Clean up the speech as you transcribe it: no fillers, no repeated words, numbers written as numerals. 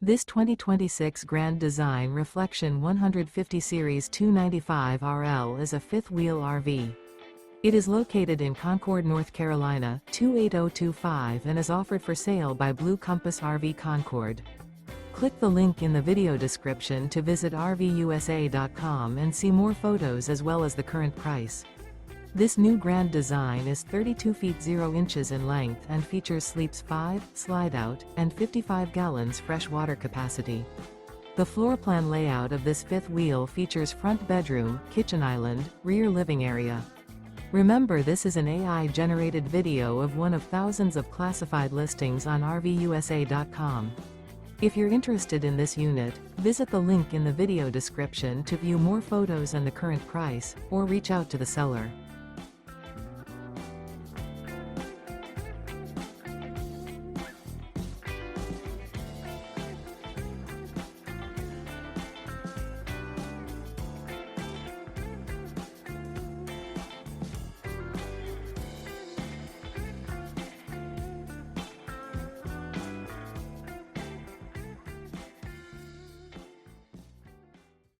This 2026 Grand Design Reflection 150 Series 295 RL is a fifth-wheel RV. It is located in Concord, North Carolina, 28025 and is offered for sale by Blue Compass RV Concord. Click the link in the video description to visit RVUSA.com and see more photos as well as the current price. This new Grand Design is 32 feet 0 inches in length and features sleeps 5, slide-out, and 55 gallons fresh water capacity. The floor plan layout of this fifth wheel features front bedroom, kitchen island, rear living area. Remember, this is an AI-generated video of one of thousands of classified listings on RVUSA.com. If you're interested in this unit, visit the link in the video description to view more photos and the current price, or reach out to the seller.